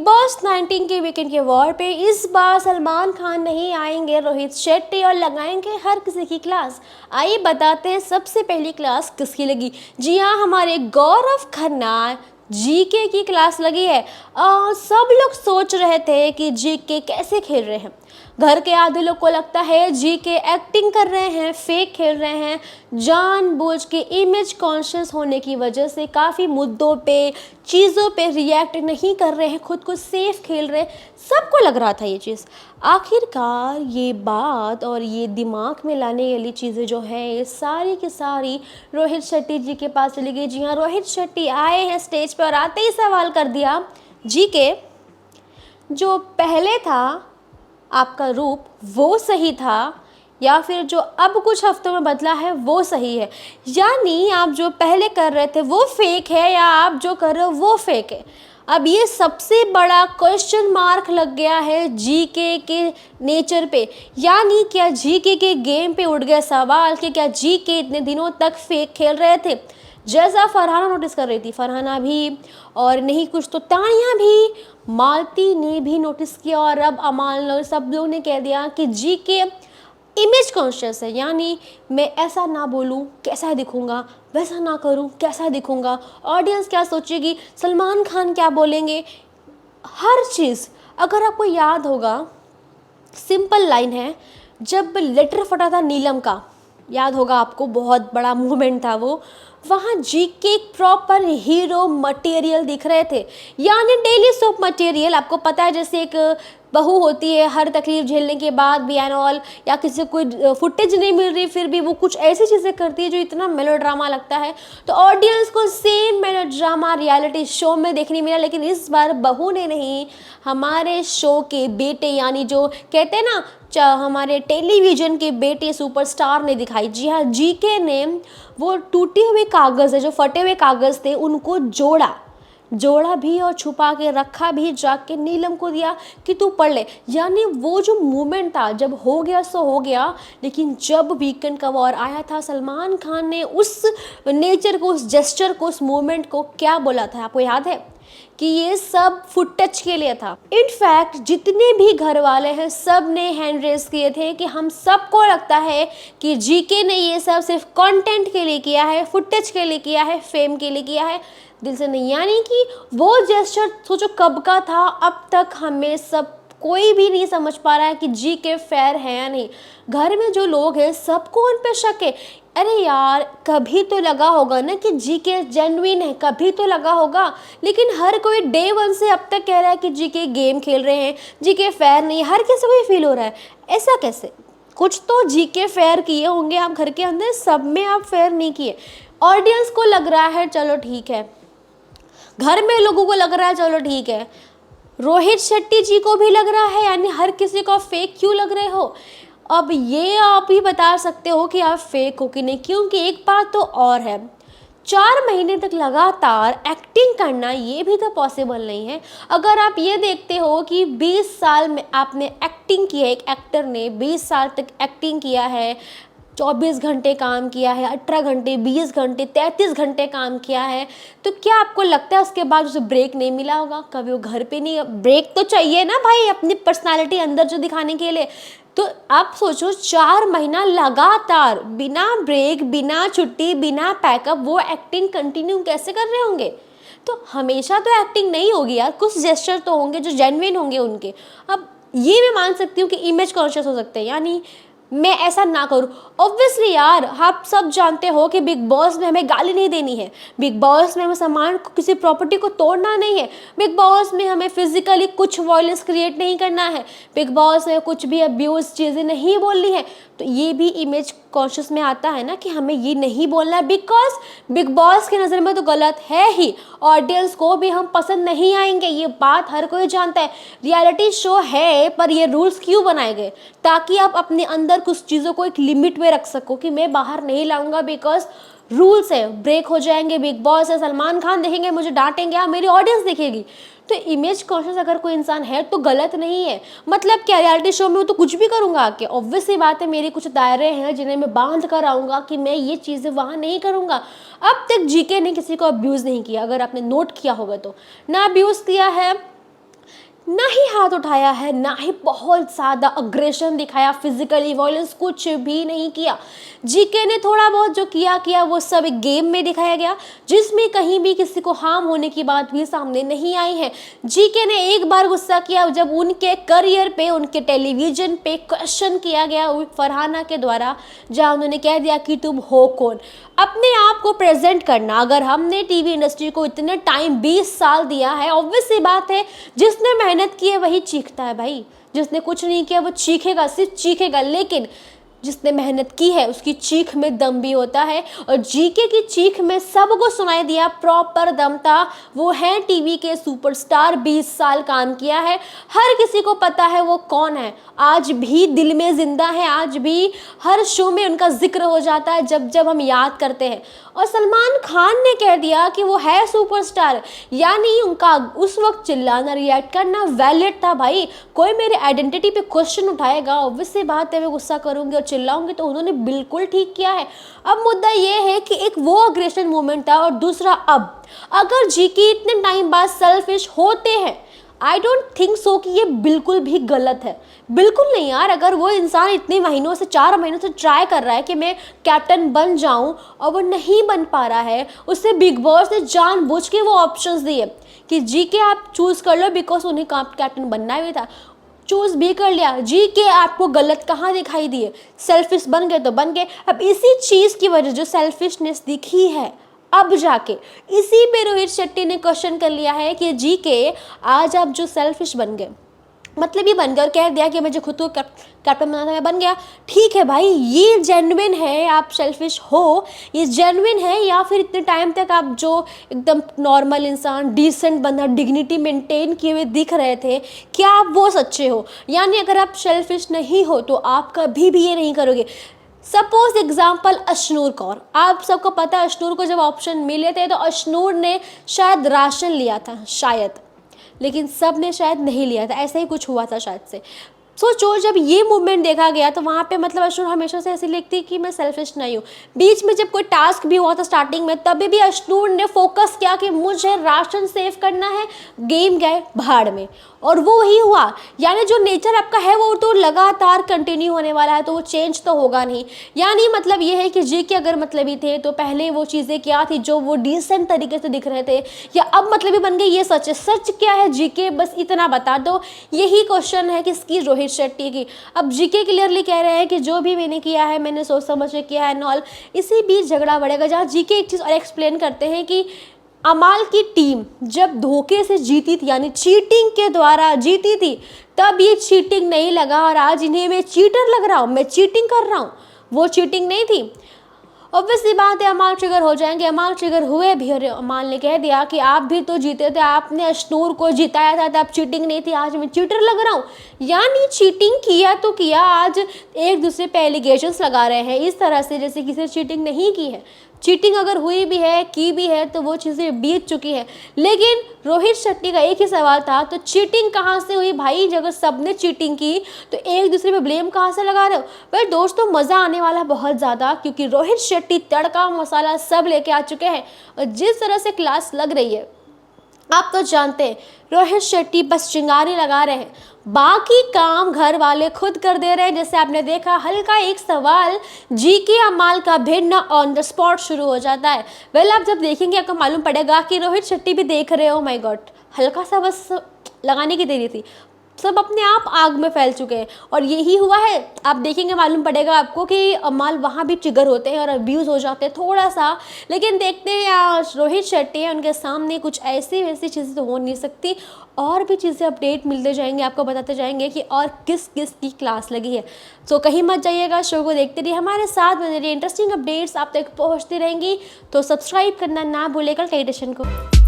Boss 19 के weekend के war पे इस बार सलमान खान नहीं आएंगे रोहित शेट्टी और लगाएंगे हर किसी की क्लास। आइए बताते हैं सबसे पहली क्लास किसकी लगी। जी हाँ, हमारे गौरव खन्ना जीके की क्लास लगी है। सब लोग सोच रहे थे कि जीके कैसे खेल रहे हैं। घर के आधे लोग को लगता है जीके एक्टिंग कर रहे हैं, फेक खेल रहे हैं, जानबूझ के इमेज कॉन्शियस होने की वजह से काफ़ी मुद्दों पे, चीज़ों पे रिएक्ट नहीं कर रहे हैं, खुद को सेफ खेल रहे हैं। सबको लग रहा था ये चीज़। आखिरकार ये बात और ये दिमाग में लाने वाली चीज़ें जो है ये सारी की सारी रोहित शेट्टी जी के पास चली गई। जी हाँ, रोहित शेट्टी आए हैं स्टेज पर और आते ही सवाल कर दिया, जी के जो पहले था आपका रूप वो सही था या फिर जो अब कुछ हफ्तों में बदला है वो सही है, यानी आप जो पहले कर रहे थे वो फेक है या आप जो कर रहे हो वो फेक है। अब ये सबसे बड़ा क्वेश्चन मार्क लग गया है जीके के नेचर पे, यानी क्या जीके के गेम पे उठ गया सवाल कि क्या जीके इतने दिनों तक फेक खेल रहे थे। जैसा फरहाना नोटिस कर रही थी, फरहाना भी, और नहीं कुछ तो तानिया भी, मालती ने भी नोटिस किया, और अब अमाल, सब लोग ने कह दिया कि जी के इमेज कॉन्शियस है, यानी मैं ऐसा ना बोलूँ कैसा दिखूँगा, वैसा ना करूँ कैसा दिखूँगा, ऑडियंस क्या सोचेगी, सलमान खान क्या बोलेंगे, हर चीज़। अगर आपको याद होगा, सिंपल लाइन है, जब लेटर फटा था नीलम का, याद होगा आपको, बहुत बड़ा मूवमेंट था वो, वहाँ जीके एक प्रॉपर हीरो मटेरियल दिख रहे थे, यानी डेली सोप मटेरियल। आपको पता है जैसे एक बहू होती है, हर तकलीफ झेलने के बाद भी एंड ऑल, या किसी को कोई फुटेज नहीं मिल रही फिर भी वो कुछ ऐसी चीज़ें करती है जो इतना मेलोड्रामा लगता है। तो ऑडियंस को सेम मेलोड्रामा रियलिटी शो में देखने मिला, लेकिन इस बार बहू ने नहीं, हमारे शो के बेटे, यानी जो कहते हैं ना हमारे टेलीविज़न के बेटे सुपरस्टार ने दिखाई। जी हाँ, जीके ने वो टूटे हुए कागज़ है, जो फटे हुए कागज़ थे, उनको जोड़ा भी और छुपा के रखा भी, जाके नीलम को दिया कि तू पढ़ ले। यानी वो जो मोमेंट था, जब हो गया सो हो गया, लेकिन जब वीकेंड का वॉर आया था, सलमान खान ने उस नेचर को, उस जेस्चर को, उस मोमेंट को क्या बोला था, आपको याद है कि ये सब फुटेज के लिए था। इनफैक्ट जितने भी घर वाले हैं सब ने हैंड रेस किए थे कि हम सबको लगता है कि जीके ने ये सब सिर्फ कंटेंट के लिए किया है, फुटेज के लिए किया है, फेम के लिए किया है, दिल से नहीं। यानी कि वो जेस्चर सोचो कब का था, अब तक हमें सब कोई भी नहीं समझ पा रहा है कि जीके फेयर है या नहीं। घर में जो लोग हैं सबको उन पे शक है। अरे यार, कभी तो लगा होगा ना कि जीके जेन्युइन है, कभी तो लगा होगा, लेकिन हर कोई डे वन से अब तक कह रहा है कि जीके गेम खेल रहे हैं, जीके फेयर नहीं है, हर किसी को ये फील हो रहा है। ऐसा कैसे? कुछ तो जीके फेयर किए होंगे आप घर के अंदर, सब में आप फेयर नहीं किए। ऑडियंस को लग रहा है चलो ठीक है, घर में लोगों को लग रहा है चलो ठीक है, रोहित शेट्टी जी को भी लग रहा है, यानी हर किसी को फेक क्यों लग रहे हो। अब ये आप ही बता सकते हो कि आप फेक हो कि नहीं, क्योंकि एक बात तो और है, 4 महीने तक लगातार एक्टिंग करना ये भी तो पॉसिबल नहीं है। अगर आप ये देखते हो कि 20 साल में आपने एक्टिंग की है, एक एक्टर ने 20 साल तक एक्टिंग किया है, 24 घंटे काम किया है, 18 घंटे, 20 घंटे, 33 घंटे काम किया है, तो क्या आपको लगता है उसके बाद उसे ब्रेक नहीं मिला होगा? कभी वो घर पे नहीं, ब्रेक तो चाहिए ना भाई अपनी पर्सनालिटी अंदर जो दिखाने के लिए। तो आप सोचो 4 महीना लगातार बिना ब्रेक, बिना छुट्टी, बिना पैकअप वो एक्टिंग कंटिन्यू कैसे कर रहे होंगे? तो हमेशा तो एक्टिंग नहीं होगी यार, कुछ जेस्चर तो होंगे जो जेन्युइन होंगे उनके। अब ये मैं मान सकती हूँ कि इमेज कॉन्शियस हो सकते हैं, यानी मैं ऐसा ना करूँ। ऑब्वियसली यार, आप सब जानते हो कि बिग बॉस में हमें गाली नहीं देनी है, बिग बॉस में हमें सामान को, किसी प्रॉपर्टी को तोड़ना नहीं है, बिग बॉस में हमें फिजिकली कुछ वायलेंस क्रिएट नहीं करना है, बिग बॉस में कुछ भी अब्यूज चीज़ें नहीं बोलनी है। तो ये भी इमेज कॉन्शियस में आता है ना कि हमें ये नहीं बोलना है, बिकॉज बिग बॉस की नज़र में तो गलत है ही, ऑडियंस को भी हम पसंद नहीं आएंगे, ये बात हर कोई जानता है। रियलिटी शो है, पर ये रूल्स क्यों बनाए गए? ताकि आप अपने अंदर कुछ चीज़ों को एक लिमिट में रख सको कि मैं बाहर नहीं लाऊंगा, बिकॉज रूल्स है, ब्रेक हो जाएंगे, बिग बॉस है, सलमान खान देखेंगे, मुझे डांटेंगे, या मेरी ऑडियंस देखेगी। तो इमेज कॉन्शियस अगर कोई इंसान है तो गलत नहीं है। मतलब क्या, रियलिटी शो में वो तो कुछ भी करूँगा आके, ऑब्वियसली बात है, मेरे कुछ दायरे हैं जिन्हें मैं बांध कर आऊँगा कि मैं ये चीज़ें वहाँ नहीं करूँगा। अब तक जीके ने किसी को अब्यूज़ नहीं किया, अगर आपने नोट किया होगा तो, ना अब्यूज़ किया है, ना ही हाथ उठाया है, ना ही बहुत ज़्यादा अग्रेशन दिखाया, फिजिकली वायलेंस कुछ भी नहीं किया। जीके ने थोड़ा बहुत जो किया वो सब एक गेम में दिखाया गया, जिसमें कहीं भी किसी को हार्म होने की बात भी सामने नहीं आई है। जीके ने एक बार गुस्सा किया जब उनके करियर पे, उनके टेलीविजन पे क्वेश्चन किया गया फरहाना के द्वारा, जहाँ उन्होंने कह दिया कि तुम हो कौन। अपने आप को प्रेजेंट करना, अगर हमने टीवी इंडस्ट्री को इतने टाइम 20 साल दिया है, ऑब्वियस सी बात है जिसने मेहनत की है वही चीखता है भाई। जिसने कुछ नहीं किया वो चीखेगा, सिर्फ चीखेगा, लेकिन जिसने मेहनत की है उसकी चीख में दम भी होता है। और जीके की चीख में सबको सुनाई दिया, प्रॉपर दम था। वो है टीवी के सुपरस्टार, 20 साल काम किया है, हर किसी को पता है वो कौन है, आज भी दिल में जिंदा है, आज भी हर शो में उनका जिक्र हो जाता है जब जब हम याद करते हैं। और सलमान खान ने कह दिया कि वो है सुपरस्टार, यानी उनका उस वक्त चिल्लाना, रिएक्ट करना वैलिड था भाई। कोई मेरे आइडेंटिटी पे क्वेश्चन उठाएगा, ऑब्वियस सी बात है मैं गुस्सा करूंगी और चिल्लाऊंगी, तो उन्होंने बिल्कुल ठीक किया है। अब मुद्दा ये है कि एक वो अग्रेशन मूवमेंट था और दूसरा अब अगर जीके इतने टाइम बाद सेल्फिश होते हैं, आई डोंट थिंक सो कि ये बिल्कुल भी गलत है। बिल्कुल नहीं यार, अगर वो इंसान इतने महीनों से, 4 महीनों से ट्राई कर रहा है कि मैं कैप्टन बन जाऊं और वो नहीं बन पा रहा है, उससे बिग बॉस ने जानबूझ के वो ऑप्शंस दिए कि जीके आप चूज़ कर लो, बिकॉज उन्हें कैप्टन बनना भी था, चूज भी कर लिया। जीके आपको गलत कहाँ दिखाई दिए, सेल्फिश बन गए तो बन गए। अब इसी चीज़ की वजह, जो सेल्फिशनेस दिखी है, अब जाके इसी पे रोहित शेट्टी ने क्वेश्चन कर लिया है कि जीके आज आप जो सेल्फिश बन गए, मतलब ये बनकर कह दिया कि मुझे खुद को कैप्टन बनाना था, मैं बन गया। ठीक है भाई, ये जेन्युइन है, आप सेल्फिश हो, ये जेन्युइन है, या फिर इतने टाइम तक आप जो एकदम नॉर्मल इंसान, डिसेंट बंदा, डिग्निटी मेंटेन किए हुए दिख रहे थे, क्या आप वो सच्चे हो? यानी अगर आप सेल्फिश नहीं हो तो आप कभी भी ये नहीं करोगे। सपोज एग्जाम्पल अशनूर कौर, आप सबको पता है अशनूर को जब ऑप्शन मिले थे तो अशनूर ने शायद राशन लिया था, शायद, लेकिन सब ने शायद नहीं लिया था, ऐसा ही कुछ हुआ था शायद से। सोचो जब ये मूवमेंट देखा गया तो वहाँ पे मतलब अशनूर हमेशा से ऐसी लिखती कि मैं सेल्फिश नहीं हूँ। बीच में जब कोई टास्क भी हुआ था स्टार्टिंग में, तभी भी अशनूर ने फोकस किया कि मुझे राशन सेव करना है, गेम गए भाड़ में, और वो वही हुआ। यानी जो नेचर आपका है वो तो लगातार कंटिन्यू होने वाला है, तो वो चेंज तो होगा नहीं। यानी मतलब ये है कि जीके अगर मतलबी थे तो पहले वो चीज़ें क्या थी जो वो डिसेंट तरीके से दिख रहे थे, या अब मतलबी बन गए, ये सच है। सच क्या है जीके, बस इतना बता दो। यही क्वेश्चन है किसकी, रोहित शेट्टी की। अब जीके क्लियरली कह रहे हैं कि जो भी मैंने किया है मैंने सोच समझ के किया है नॉल। इसी बीच झगड़ा बढ़ेगा, जहाँ जीके एक चीज़ और एक्सप्लेन करते हैं कि अमाल की टीम जब धोखे से जीती थी, यानी चीटिंग के द्वारा जीती थी, तब ये चीटिंग नहीं लगा, और आज इन्हें मैं चीटर लग रहा हूँ, मैं चीटिंग कर रहा हूँ, वो चीटिंग नहीं थी। ऑब्वियसली बात है अमाल ट्रिगर हो जाएंगे, अमाल ट्रिगर हुए भी, और अमाल ने कह दिया कि आप भी तो जीते थे, आपने अशनूर को जिताया था तब चीटिंग नहीं थी, आज मैं चीटर लग रहा हूँ। यानी चीटिंग किया तो किया, आज एक दूसरे पे एलिगेशंस लगा रहे हैं इस तरह से जैसे किसी चीटिंग नहीं की है। चीटिंग अगर हुई भी है, की भी है, तो वो चीज़ें बीत चुकी है। लेकिन रोहित शेट्टी का एक ही सवाल था, तो चीटिंग कहाँ से हुई भाई? अगर सबने चीटिंग की तो एक दूसरे पे ब्लेम कहाँ से लगा रहे हो? भाई दोस्तों मज़ा आने वाला बहुत ज़्यादा, क्योंकि रोहित शेट्टी तड़का मसाला सब लेके आ चुके हैं, और जिस तरह से क्लास लग रही है आप तो जानते हैं, रोहित शेट्टी बस चिंगारी लगा रहे हैं, बाकी काम घर वाले खुद कर दे रहे हैं। जैसे आपने देखा, हल्का एक सवाल जीके अमाल का भिड़ना ऑन द स्पॉट शुरू हो जाता है। वेल आप जब देखेंगे आपको मालूम पड़ेगा कि रोहित शेट्टी भी देख रहे हो, माय गॉड, हल्का सा बस लगाने की देरी थी, सब अपने आप आग में फैल चुके हैं, और यही हुआ है। आप देखेंगे मालूम पड़ेगा आपको कि अमाल वहाँ भी ट्रिगर होते हैं और अब्यूज़ हो जाते हैं थोड़ा सा। लेकिन देखते हैं रोहित शेट्टी है, उनके सामने कुछ ऐसी वैसी चीज़ें तो हो नहीं सकती, और भी चीज़ें अपडेट मिलते जाएंगे, आपको बताते जाएंगे कि और किस किस की क्लास लगी है। तो कहीं मत जाइएगा, शो को देखते रहिए, हमारे साथ बने रहिए, इंटरेस्टिंग अपडेट्स आप तक पहुँचती रहेंगी। तो सब्सक्राइब करना ना भूलेगा टेलीविजन को।